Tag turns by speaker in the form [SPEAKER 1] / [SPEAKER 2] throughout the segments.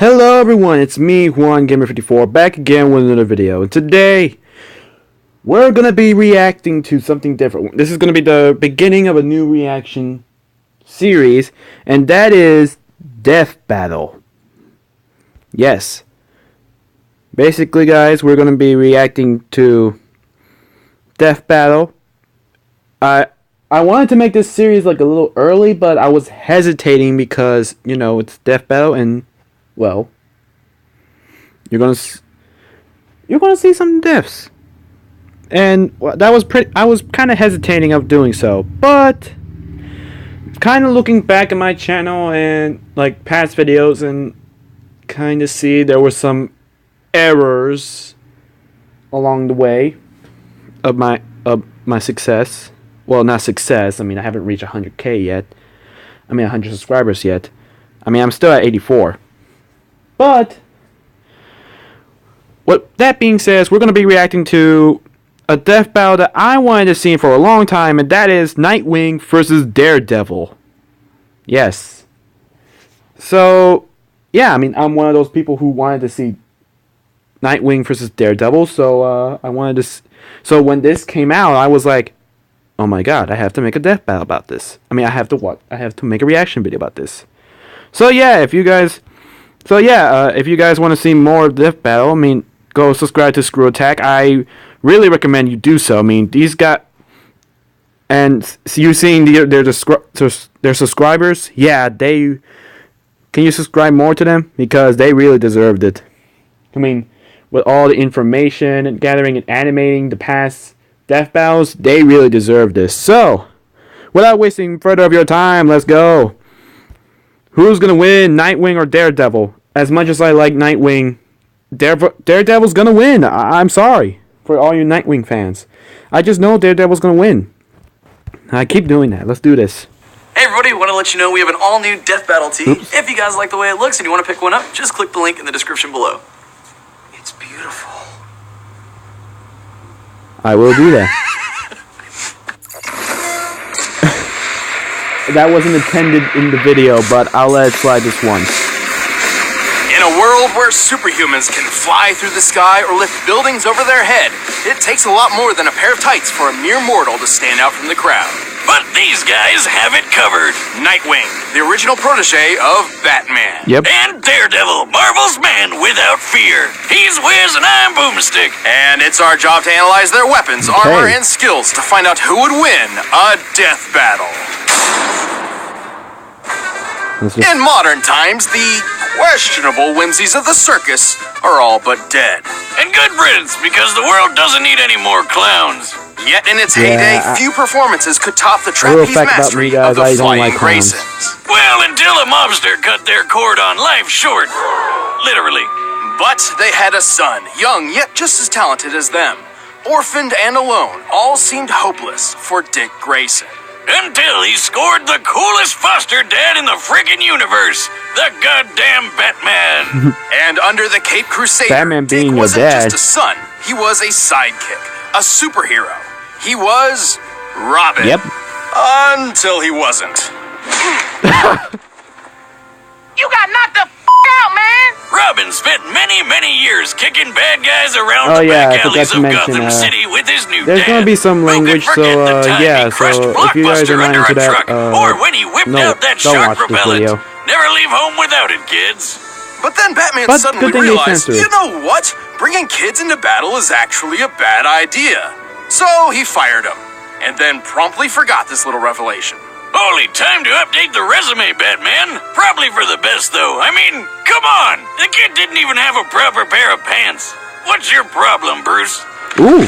[SPEAKER 1] Hello everyone, it's me, Juan Gamer54, back again with another video. And today, we're gonna be reacting to something different. This is gonna be the beginning of a new reaction series, and that is Death Battle. Yes. Basically, guys, we're gonna be reacting to Death Battle. I wanted to make this series like a little early, but I was hesitating because, you know, it's Death Battle and, well, you're gonna see some deaths, and that was I was kind of hesitating of doing so, but kind of looking back at my channel and like past videos, and kind of see there were some errors along the way of my success. Well, not success. I mean, I haven't reached 100K yet. I mean, 100 subscribers yet. I mean, I'm still at 84. But, what that being said, we're going to be reacting to a death battle that I wanted to see for a long time, and that is Nightwing vs Daredevil. Yes. So, yeah, I mean, I'm one of those people who wanted to see Nightwing vs Daredevil, so I wanted to. So when this came out, I was like, oh my god, I have to make a death battle about this. I mean, I have to make a reaction video about this. So yeah, if you guys want to see more of Death Battle, I mean, go subscribe to Screw Attack. I really recommend you do so. I mean, these guys, and you seeing their subscribers, yeah, can you subscribe more to them? Because they really deserved it. I mean, with all the information and gathering and animating the past Death Battles, they really deserve this. So, without wasting further of your time, let's go. Who's gonna win, Nightwing or Daredevil? As much as I like Nightwing, Daredevil's gonna win. I'm sorry for all you Nightwing fans. I just know Daredevil's gonna win. I keep doing that. Let's do this.
[SPEAKER 2] Hey everybody, want to let you know we have an all-new Death Battle tee. Oops. If you guys like the way it looks and you want to pick one up, just click the link in the description below. It's beautiful.
[SPEAKER 1] I will do that. That wasn't intended in the video, but I'll let it slide this once.
[SPEAKER 2] In a world where superhumans can fly through the sky or lift buildings over their head, it takes a lot more than a pair of tights for a mere mortal to stand out from the crowd. But these guys have it covered. Nightwing, the original protege of Batman.
[SPEAKER 1] Yep.
[SPEAKER 2] And Daredevil, Marvel's man without fear. He's Wiz and I'm Boomstick. And it's our job to analyze their weapons, armor, and skills to find out who would win a death battle. In modern times, the questionable whimsies of the circus are all but dead. And good riddance, because the world doesn't need any more clowns. Yet in its heyday, few performances could top the trapeze mastery of the Flying Graysons. Well, until a mobster cut their cord on life short. Literally. But they had a son, young yet just as talented as them. Orphaned and alone, all seemed hopeless for Dick Grayson. Until he scored the coolest foster dad in the friggin' universe, the goddamn Batman. And under the Cape Crusader,
[SPEAKER 1] Batman being
[SPEAKER 2] Dick wasn't
[SPEAKER 1] your dad.
[SPEAKER 2] just a son, he was a sidekick, a superhero. He was Robin.
[SPEAKER 1] Yep.
[SPEAKER 2] Until he wasn't.
[SPEAKER 3] You got knocked the out, man!
[SPEAKER 2] Robin spent many years kicking bad guys around the back alleys of Gotham City with his new
[SPEAKER 1] there's
[SPEAKER 2] dad.
[SPEAKER 1] gonna be some language, so yeah, so if you guys are not into that,
[SPEAKER 2] or when he whipped out that
[SPEAKER 1] don't
[SPEAKER 2] shark
[SPEAKER 1] watch this
[SPEAKER 2] propellant.
[SPEAKER 1] video.
[SPEAKER 2] Never leave home without it, kids. But then Batman suddenly
[SPEAKER 1] good thing they
[SPEAKER 2] realized,
[SPEAKER 1] censored.
[SPEAKER 2] you know what? Bringing kids into battle is actually a bad idea. So he fired him, and then promptly forgot this little revelation. Holy time to update the resume, Batman. Probably for the best, though. I mean, come on. The kid didn't even have a proper pair of pants. What's your problem, Bruce?
[SPEAKER 1] Ooh.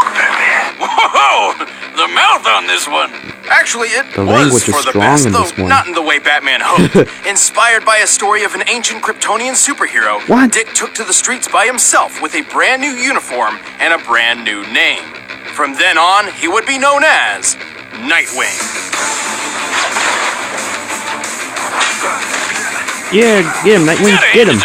[SPEAKER 2] Batman. Whoa! The mouth on this one. Actually, it was for the best, though not in the way Batman hoped. Inspired by a story of an ancient Kryptonian superhero, Dick took to the streets by himself with a brand new uniform and a brand new name. From then on, he would be known as Nightwing.
[SPEAKER 1] Yeah, get him, Nightwing, get him.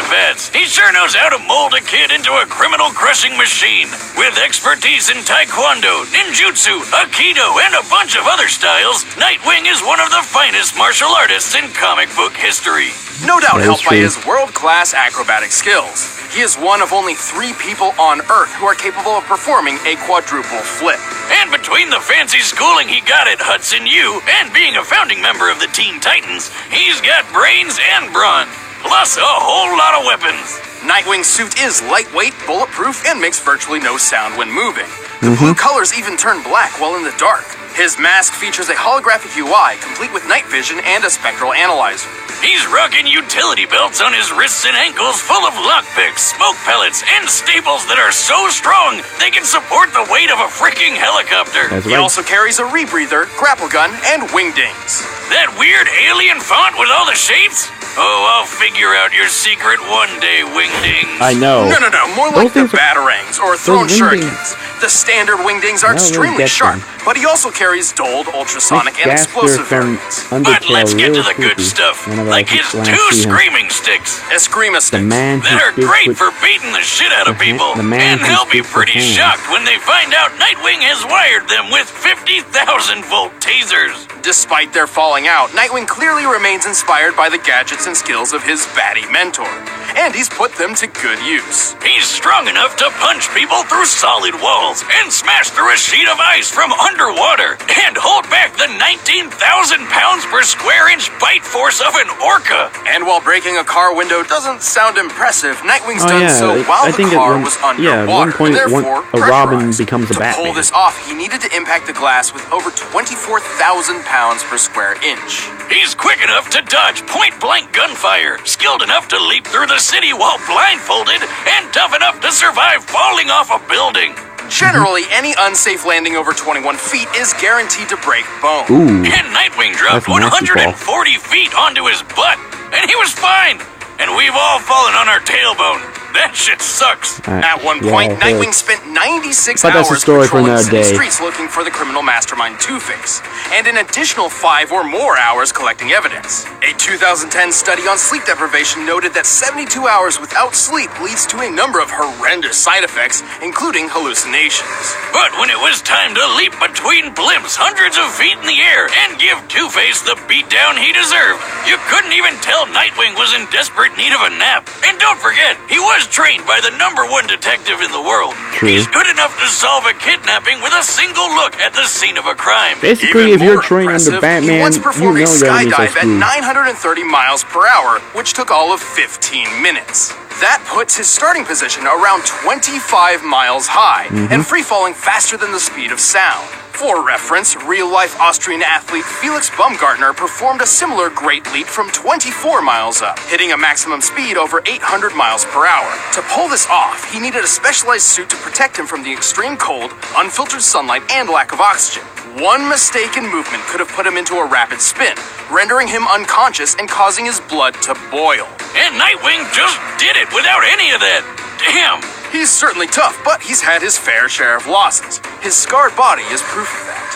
[SPEAKER 2] He sure knows how to mold a kid into a criminal-crushing machine. With expertise in taekwondo, ninjutsu, aikido, and a bunch of other styles, Nightwing is one of the finest martial artists in comic book history.
[SPEAKER 3] No doubt
[SPEAKER 1] That is
[SPEAKER 3] helped by
[SPEAKER 1] true.
[SPEAKER 3] his world-class acrobatic skills. He is one of only 3 people on Earth who are capable of performing a quadruple flip.
[SPEAKER 2] And between the fancy schooling he got at Hudson U and being a founding member of the Teen Titans, he's got brains and brawn, plus a whole lot of weapons.
[SPEAKER 3] Nightwing's suit is lightweight, bulletproof, and makes virtually no sound when moving. The blue colors even turn black while in the dark. His mask features a holographic UI, complete with night vision and a spectral analyzer.
[SPEAKER 2] He's rocking utility belts on his wrists and ankles full of lockpicks, smoke pellets, and staples that are so strong they can support the weight of a freaking helicopter.
[SPEAKER 1] That's
[SPEAKER 3] He
[SPEAKER 1] right.
[SPEAKER 3] also carries a rebreather, grapple gun, and wingdings.
[SPEAKER 2] That weird alien font with all the shapes? Oh, I'll figure out your secret one day, Wingdings.
[SPEAKER 1] I know.
[SPEAKER 3] No, more
[SPEAKER 1] Those
[SPEAKER 3] like the
[SPEAKER 1] things are-
[SPEAKER 3] batarangs or thrown
[SPEAKER 1] wingdings.
[SPEAKER 3] shurikens. The standard wingdings are
[SPEAKER 1] No, we'll
[SPEAKER 3] extremely
[SPEAKER 1] get
[SPEAKER 3] sharp,
[SPEAKER 1] them.
[SPEAKER 3] but he also carries dulled, ultrasonic, and
[SPEAKER 1] Gas
[SPEAKER 3] explosive
[SPEAKER 1] from
[SPEAKER 3] variants.
[SPEAKER 2] But
[SPEAKER 1] Undertale
[SPEAKER 2] let's get
[SPEAKER 1] really
[SPEAKER 2] to the good
[SPEAKER 1] creepy
[SPEAKER 2] stuff,
[SPEAKER 1] whenever
[SPEAKER 2] like his
[SPEAKER 1] when I
[SPEAKER 2] 2
[SPEAKER 1] see him.
[SPEAKER 2] screaming sticks.
[SPEAKER 3] Eskrima
[SPEAKER 1] The
[SPEAKER 3] sticks.
[SPEAKER 1] man who
[SPEAKER 2] That are
[SPEAKER 1] speaks
[SPEAKER 2] great
[SPEAKER 1] with
[SPEAKER 2] for beating the shit out of people.
[SPEAKER 1] the man
[SPEAKER 2] And
[SPEAKER 1] who
[SPEAKER 2] they'll be
[SPEAKER 1] speaks with
[SPEAKER 2] pretty
[SPEAKER 1] hands.
[SPEAKER 2] shocked when they find out Nightwing has wired them with 50,000 volt tasers.
[SPEAKER 3] Despite their falling out, Nightwing clearly remains inspired by the gadgets and skills of his baddie mentor, and he's put them to good use.
[SPEAKER 2] He's strong enough to punch people through solid walls and smash through a sheet of ice from underwater and hold back the 19,000 pounds per square inch bite force of an orca.
[SPEAKER 3] And while breaking a car window doesn't sound impressive, Nightwing's
[SPEAKER 1] Oh,
[SPEAKER 3] done
[SPEAKER 1] yeah,
[SPEAKER 3] so while
[SPEAKER 1] I
[SPEAKER 3] the
[SPEAKER 1] think at
[SPEAKER 3] car
[SPEAKER 1] one-
[SPEAKER 3] was
[SPEAKER 1] yeah, at
[SPEAKER 3] underwater,
[SPEAKER 1] one point,
[SPEAKER 3] and therefore
[SPEAKER 1] a Robin
[SPEAKER 3] pressurized.
[SPEAKER 1] becomes a
[SPEAKER 3] To
[SPEAKER 1] Batman.
[SPEAKER 3] pull this off, he needed to impact the glass with over 24,000 pounds per square inch.
[SPEAKER 2] He's quick enough to dodge point-blank gunfire, skilled enough to leap through the city while blindfolded, and tough enough to survive falling off a building.
[SPEAKER 3] Generally, any unsafe landing over 21 feet is guaranteed to break bone.
[SPEAKER 1] Ooh.
[SPEAKER 2] And Nightwing dropped
[SPEAKER 1] That's a nasty
[SPEAKER 2] 140 feet onto his butt, and he was fine. And we've all fallen on our tailbone. That shit sucks.
[SPEAKER 3] At one
[SPEAKER 1] Yeah,
[SPEAKER 3] point,
[SPEAKER 1] it
[SPEAKER 3] Nightwing
[SPEAKER 1] is.
[SPEAKER 3] spent 96
[SPEAKER 1] But that's a
[SPEAKER 3] hours
[SPEAKER 1] story for
[SPEAKER 3] patrolling
[SPEAKER 1] another
[SPEAKER 3] city
[SPEAKER 1] day.
[SPEAKER 3] streets looking for the criminal mastermind Two-Face, and an additional 5 or more hours collecting evidence. A 2010 study on sleep deprivation noted that 72 hours without sleep leads to a number of horrendous side effects, including hallucinations.
[SPEAKER 2] But when it was time to leap between blimps hundreds of feet in the air and give Two-Face the beatdown he deserved, you couldn't even tell Nightwing was in desperate need of a nap. And don't forget, he was trained by the #1 detective in the world.
[SPEAKER 1] True.
[SPEAKER 2] He's good enough to solve a kidnapping with a single look at the scene of a crime.
[SPEAKER 1] Basically,
[SPEAKER 3] Even
[SPEAKER 1] if you're
[SPEAKER 3] more
[SPEAKER 1] trained under
[SPEAKER 3] impressive,
[SPEAKER 1] Batman,
[SPEAKER 3] he once
[SPEAKER 1] you
[SPEAKER 3] performed
[SPEAKER 1] know
[SPEAKER 3] a
[SPEAKER 1] your enemies are
[SPEAKER 3] skydive at
[SPEAKER 1] screwed.
[SPEAKER 3] 930 miles per hour, which took all of 15 minutes. That puts his starting position around 25 miles high and free-falling faster than the speed of sound. For reference, real-life Austrian athlete Felix Baumgartner performed a similar great leap from 24 miles up, hitting a maximum speed over 800 miles per hour. To pull this off, he needed a specialized suit to protect him from the extreme cold, unfiltered sunlight, and lack of oxygen. One mistaken movement could have put him into a rapid spin, rendering him unconscious and causing his blood to boil.
[SPEAKER 2] And Nightwing just did it without any of that. Damn.
[SPEAKER 3] He's certainly tough, but he's had his fair share of losses. His scarred body is proof of that.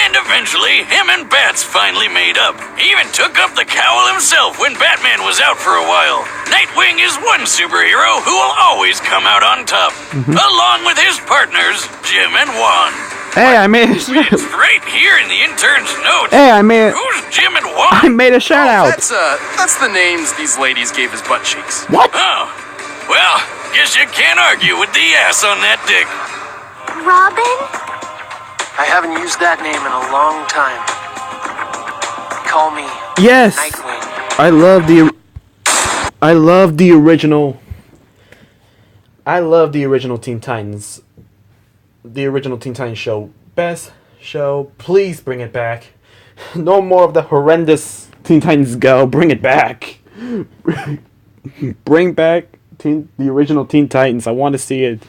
[SPEAKER 2] And eventually, him and Bats finally made up. He even took up the cowl himself when Batman was out for a while. Nightwing is one superhero who will always come out on top, along with his partners, Jim and Juan.
[SPEAKER 1] Hey, I made
[SPEAKER 2] It's right here in the intern's notes.
[SPEAKER 1] Hey, I made
[SPEAKER 2] Who's Jim and
[SPEAKER 1] I
[SPEAKER 2] Juan?
[SPEAKER 1] made a shout out.
[SPEAKER 3] That's the names these ladies gave his butt cheeks.
[SPEAKER 1] What?
[SPEAKER 2] Oh, well, guess you can't argue with the ass on that dick.
[SPEAKER 4] Robin? I haven't used that name in a long time. Call me
[SPEAKER 1] Yes.
[SPEAKER 4] Nightwing.
[SPEAKER 1] I love the original. I love the original Teen Titans. The original Teen Titans show. Best show. Please bring it back. No more of the horrendous Teen Titans Go. Bring it back. Bring back the original Teen Titans. I want to see it.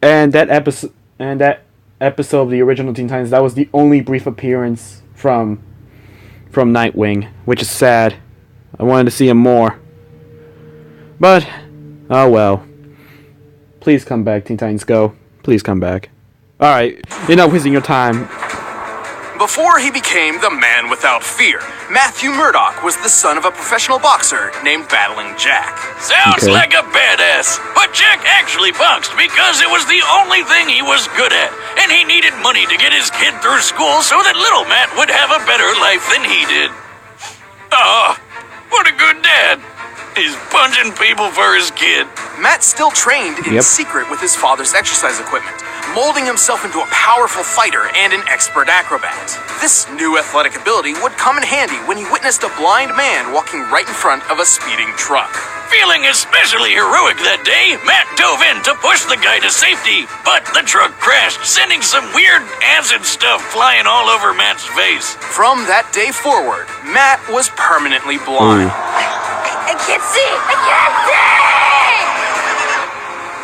[SPEAKER 1] And that episode of the original Teen Titans, that was the only brief appearance from Nightwing, which is sad. I wanted to see him more. But, oh well. Please come back, Teen Titans Go. Please come back. Alright, you're not wasting your time.
[SPEAKER 3] Before he became the man without fear, Matthew Murdoch was the son of a professional boxer named Battling Jack.
[SPEAKER 2] Sounds like a badass. But Jack actually boxed because it was the only thing he was good at, and he needed money to get his kid through school so that little Matt would have a better life than he did. Oh, what a good dad. He's punching people for his kid.
[SPEAKER 3] Matt still trained in secret with his father's exercise equipment, molding himself into a powerful fighter and an expert acrobat. This new athletic ability would come in handy when he witnessed a blind man walking right in front of a speeding truck.
[SPEAKER 2] Feeling especially heroic that day, Matt dove in to push the guy to safety, but the truck crashed, sending some weird acid stuff flying all over Matt's face.
[SPEAKER 3] From that day forward, Matt was permanently blind.
[SPEAKER 5] I can't see! I can't see!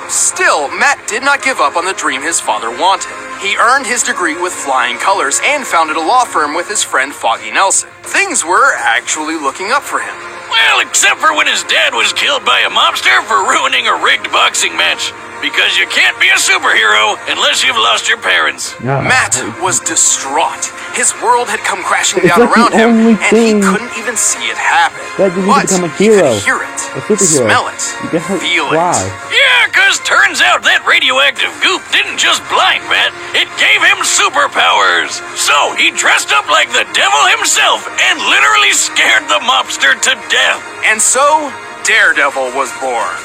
[SPEAKER 3] Still, Matt did not give up on the dream his father wanted. He earned his degree with flying colors and founded a law firm with his friend Foggy Nelson. Things were actually looking up for him.
[SPEAKER 2] Well, except for when his dad was killed by a mobster for ruining a rigged boxing match. Because you can't be a superhero unless you've lost your parents.
[SPEAKER 3] Matt was distraught. His world had come crashing down around him, and he couldn't even see it happen.
[SPEAKER 1] But
[SPEAKER 3] he could hear it, smell it, feel it.
[SPEAKER 2] Yeah, because turns out that radioactive goop didn't just blind Matt, it gave him superpowers. So he dressed up like the devil himself and literally scared the mobster to death.
[SPEAKER 3] And so, Daredevil was born.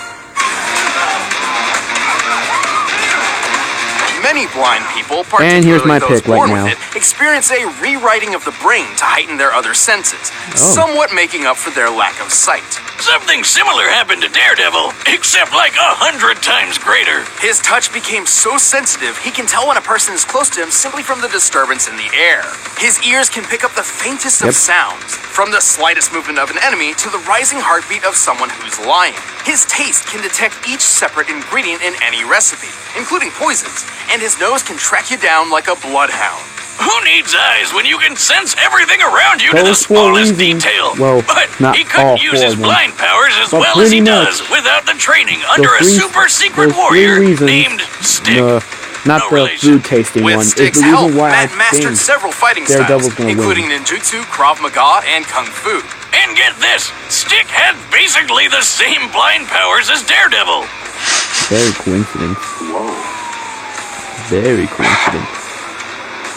[SPEAKER 3] Many blind people,
[SPEAKER 1] and here's my
[SPEAKER 3] particularly those
[SPEAKER 1] pick right
[SPEAKER 3] born
[SPEAKER 1] now.
[SPEAKER 3] with it, experience a rewriting of the brain to heighten their other senses, somewhat making up for their lack of sight.
[SPEAKER 2] Something similar happened to Daredevil, except like 100 times greater.
[SPEAKER 3] His touch became so sensitive, he can tell when a person is close to him simply from the disturbance in the air. His ears can pick up the faintest of sounds, from the slightest movement of an enemy to the rising heartbeat of someone who's lying. His taste can detect each separate ingredient in any recipe, including poisons, and his nose can track you down like a bloodhound.
[SPEAKER 2] Who needs eyes when you can sense everything around you to the smallest detail?
[SPEAKER 1] Well,
[SPEAKER 2] but
[SPEAKER 1] not
[SPEAKER 2] he couldn't use his blind powers as well as he does without the training under a super secret warrior named Stick.
[SPEAKER 1] Not the food tasting one. It's the reason why
[SPEAKER 3] Matt mastered several fighting styles, including ninjutsu, Krav Maga, and Kung Fu.
[SPEAKER 2] And get this, Stick had basically the same blind powers as Daredevil.
[SPEAKER 1] Very coincidence.
[SPEAKER 6] Whoa.
[SPEAKER 1] Very coincident.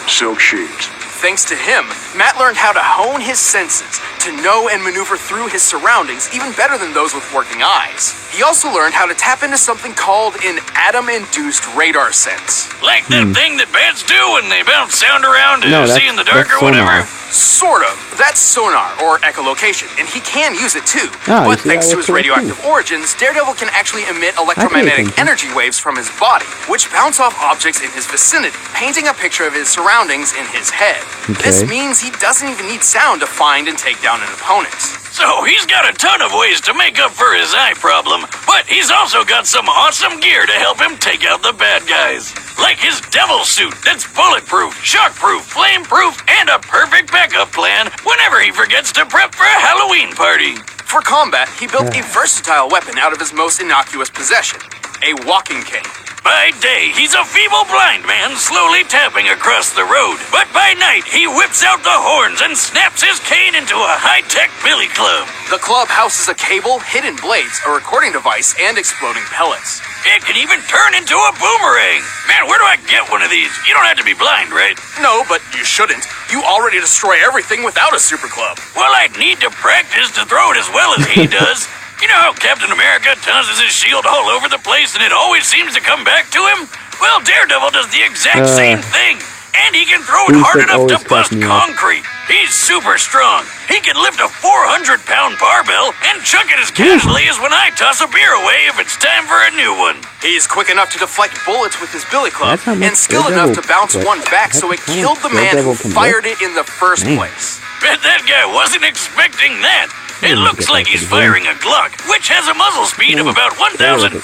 [SPEAKER 6] Silk sheets.
[SPEAKER 3] Thanks to him, Matt learned how to hone his senses, to know and maneuver through his surroundings even better than those with working eyes. He also learned how to tap into something called an atom-induced radar sense.
[SPEAKER 2] Like that thing that bats do when they bounce sound around to see in the dark or whatever?
[SPEAKER 3] Sort of. That's sonar, or echolocation, and he can use it too. But thanks to his radioactive origins, Daredevil can actually emit electromagnetic energy waves from his body, which bounce off objects in his vicinity, painting a picture of his surroundings in his head. This means he doesn't even need sound to find and take down an opponent.
[SPEAKER 2] So he's got a ton of ways to make up for his eye problem, but he's also got some awesome gear to help him take out the bad guys. Like his devil suit that's bulletproof, shockproof, flameproof, and a perfect backup plan whenever he forgets to prep for a Halloween party.
[SPEAKER 3] For combat, he built a versatile weapon out of his most innocuous possession, a walking cane.
[SPEAKER 2] By day, he's a feeble blind man slowly tapping across the road. But by night, he whips out the horns and snaps his cane into a high-tech billy club.
[SPEAKER 3] The club houses a cable, hidden blades, a recording device, and exploding pellets.
[SPEAKER 2] It can even turn into a boomerang. Man, where do I get one of these? You don't have to be blind, right?
[SPEAKER 3] No, but you shouldn't. You already destroy everything without a super club.
[SPEAKER 2] Well, I'd need to practice to throw it as well as he does. You know how Captain America tosses his shield all over the place and it always seems to come back to him? Well, Daredevil does the exact same thing. And he can throw it hard enough to bust concrete. He's super strong. He can lift a 400-pound barbell and chuck it as casually as when I toss a beer away if it's time for a new one.
[SPEAKER 3] He's quick enough to deflect bullets with his billy club and skilled enough to bounce one back so it killed the man who fired it in the first place.
[SPEAKER 2] Bet that guy wasn't expecting that. It looks like he's firing a Glock, which has a muzzle speed of about 1,200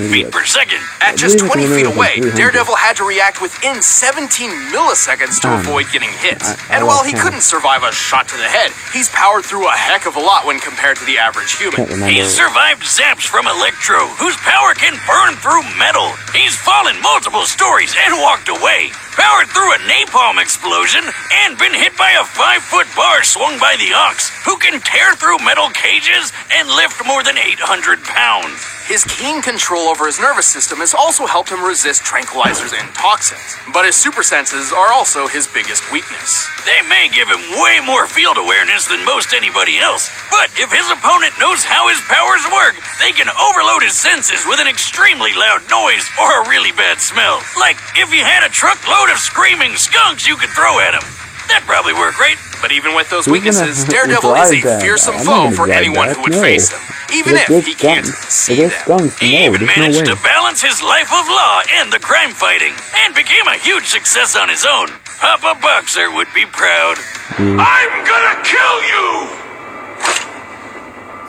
[SPEAKER 2] feet per second.
[SPEAKER 3] At just 20 feet away, Daredevil had to react within 17 milliseconds to avoid getting hit. And while he couldn't survive a shot to the head, he's powered through a heck of a lot when compared to the average human.
[SPEAKER 2] He's survived zaps from Electro, whose power can burn through metal. He's fallen multiple stories and walked away. powered through a napalm explosion, and been hit by a 5-foot bar swung by the Ox, who can tear through metal cages and lift more than 800 pounds.
[SPEAKER 3] His keen control over his nervous system has also helped him resist tranquilizers and toxins, but his super senses are also his biggest weakness.
[SPEAKER 2] They may give him way more field awareness than most anybody else, but if his opponent knows how his powers work, they can overload his senses with an extremely loud noise or a really bad smell. Like if you had a truckload of screaming skunks you could throw at him. That'd probably work, right?
[SPEAKER 3] But even with those weaknesses, Daredevil is a fearsome foe for anyone who would face him, even if he can't see them.
[SPEAKER 2] He even managed to balance his life of law and the crime fighting, and became a huge success on his own. Papa Boxer would be proud. I'm gonna kill you!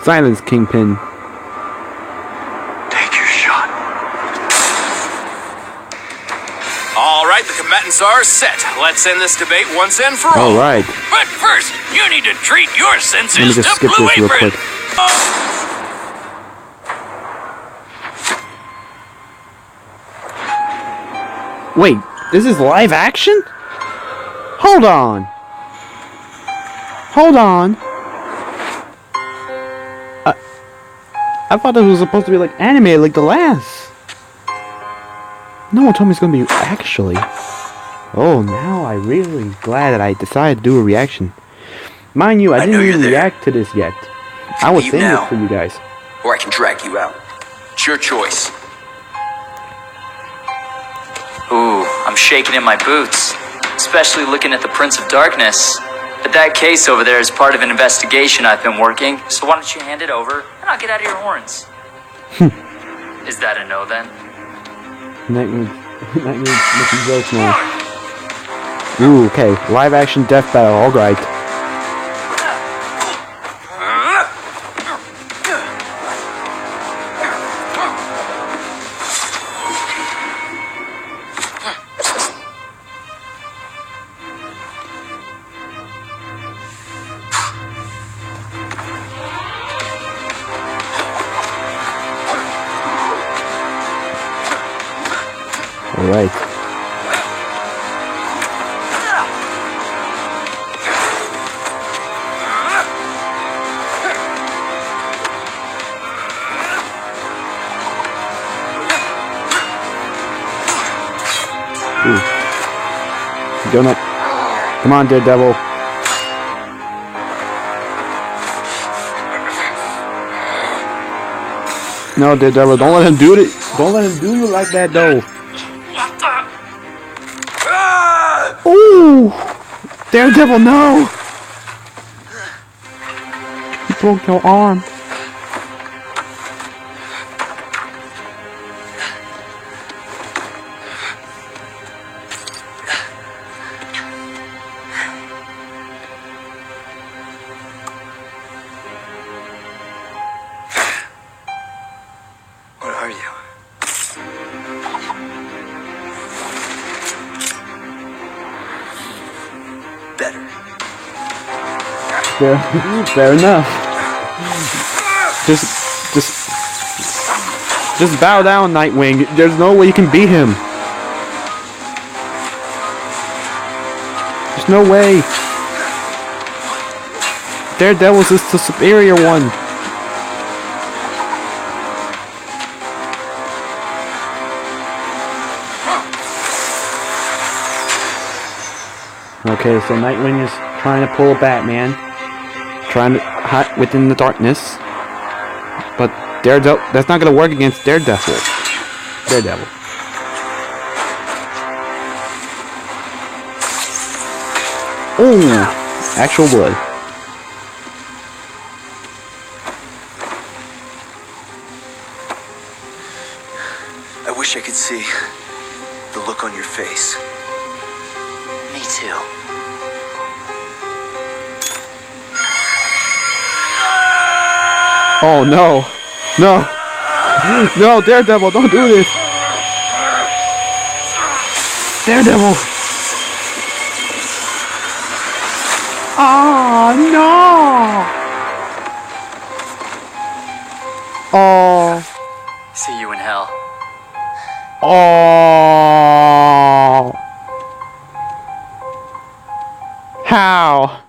[SPEAKER 1] Silence, Kingpin.
[SPEAKER 6] Take your shot.
[SPEAKER 3] All right, the combatants are set. Let's end this debate once and for all.
[SPEAKER 1] All right.
[SPEAKER 2] But first, you need to treat your
[SPEAKER 1] Let me
[SPEAKER 2] senses
[SPEAKER 1] just
[SPEAKER 2] to
[SPEAKER 1] skip
[SPEAKER 2] Blue
[SPEAKER 1] this real
[SPEAKER 2] Apron.
[SPEAKER 1] quick. Wait, this is live action? Hold on. Hold on. I thought this was supposed to be like animated like the last. No one told me it's gonna be actually. Oh, now I really glad that I decided to do a reaction. Mind you, I didn't even react to this yet. I was saying this for you guys.
[SPEAKER 7] Or I can drag you out.
[SPEAKER 3] It's your choice.
[SPEAKER 8] Ooh, I'm shaking in my boots, especially looking at the Prince of Darkness. But that case over there is part of an investigation I've been working, so why don't you hand it over, and I'll get out of your horns. Is that a no, then?
[SPEAKER 1] Nightwing making jokes now. Ooh, okay. Live action death battle, alright. Alright. Ooh. Donut. Come on, Daredevil. No, Daredevil, don't let him do it. Don't let him do it like that, though. Ooh! Daredevil, no! You broke your arm.
[SPEAKER 7] What are you? Better.
[SPEAKER 1] Fair enough. Just bow down, Nightwing. There's no way you can beat him. There's no way. Daredevil's is the superior one. Okay, so Nightwing is trying to pull a Batman, trying to hide within the darkness, but Daredevil, that's not gonna work against Daredevil. Ooh, actual blood.
[SPEAKER 7] I wish I could see the look on your face.
[SPEAKER 8] Me too.
[SPEAKER 1] Oh no, no, no, Daredevil, don't do this. Daredevil. Oh no. Oh.
[SPEAKER 8] See you in hell.
[SPEAKER 1] Oh. How?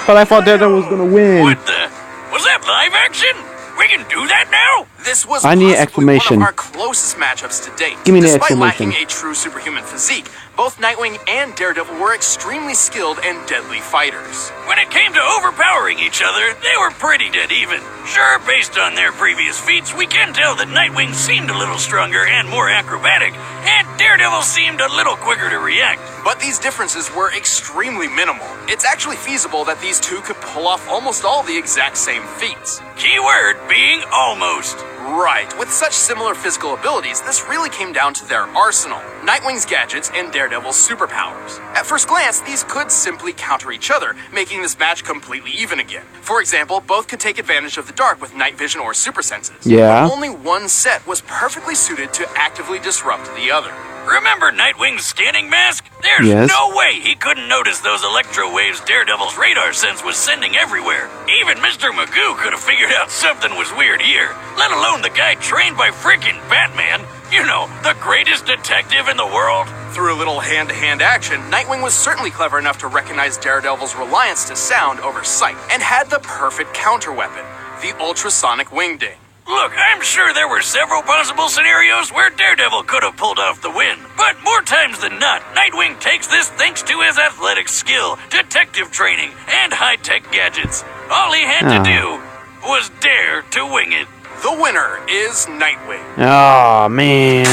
[SPEAKER 1] But I thought Daredevil was gonna win.
[SPEAKER 2] What the? Was that live action? We can do that now?
[SPEAKER 3] This was
[SPEAKER 1] I need
[SPEAKER 3] possibly
[SPEAKER 1] exclamation.
[SPEAKER 3] one of our closest matchups to date.
[SPEAKER 1] Give me the
[SPEAKER 3] Despite
[SPEAKER 1] exclamation.
[SPEAKER 3] lacking a true superhuman physique, both Nightwing and Daredevil were extremely skilled and deadly fighters.
[SPEAKER 2] When it came to overpowering each other, they were pretty dead even. Sure, based on their previous feats, we can tell that Nightwing seemed a little stronger and more acrobatic, and Daredevil seemed a little quicker to react.
[SPEAKER 3] But these differences were extremely minimal. It's actually feasible that these two could pull off almost all the exact same feats.
[SPEAKER 2] Keyword being almost.
[SPEAKER 3] Right, with such similar physical abilities, this really came down to their arsenal. Nightwing's gadgets and Daredevil's superpowers. At first glance, these could simply counter each other, making this match completely even again. For example, both could take advantage of the dark with night vision or super senses.
[SPEAKER 1] Yeah.
[SPEAKER 3] But only one set was perfectly suited to actively disrupt the other.
[SPEAKER 2] Remember Nightwing's scanning mask? There's
[SPEAKER 1] Yes.
[SPEAKER 2] no way he couldn't notice those electro waves Daredevil's radar sense was sending everywhere. Even Mr. Magoo could have figured out something was weird here, let alone the guy trained by frickin' Batman. You know, the greatest detective in the world.
[SPEAKER 3] Through a little hand-to-hand action, Nightwing was certainly clever enough to recognize Daredevil's reliance to sound over sight, and had the perfect counter-weapon, the ultrasonic wingding.
[SPEAKER 2] Look, I'm sure there were several possible scenarios where Daredevil could have pulled off the win. But more times than not, Nightwing takes this thanks to his athletic skill, detective training, and high-tech gadgets. All he had to do was dare to wing it.
[SPEAKER 3] The winner is Nightwing.
[SPEAKER 1] Oh man.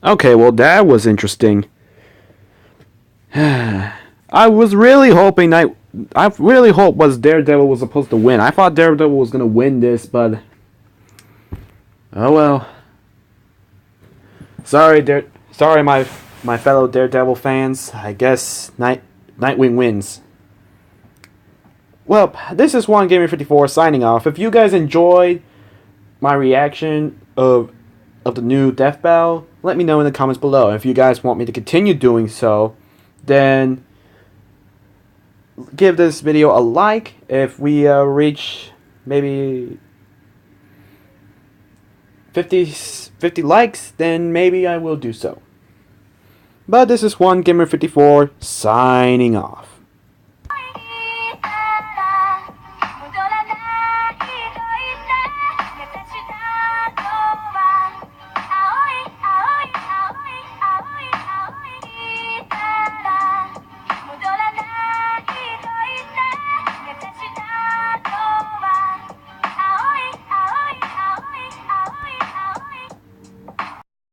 [SPEAKER 1] Okay, well that was interesting. I was really hoping I really hope was Daredevil was supposed to win. I thought Daredevil was gonna win this, but oh well. Sorry, my fellow Daredevil fans. I guess Nightwing wins. Well, this is One Gamer 54 signing off. If you guys enjoyed my reaction of the new Death Battle, let me know in the comments below. If you guys want me to continue doing so, then give this video a like. If we reach maybe 50 likes, then maybe I will do so. But this is One Gamer 54 signing off.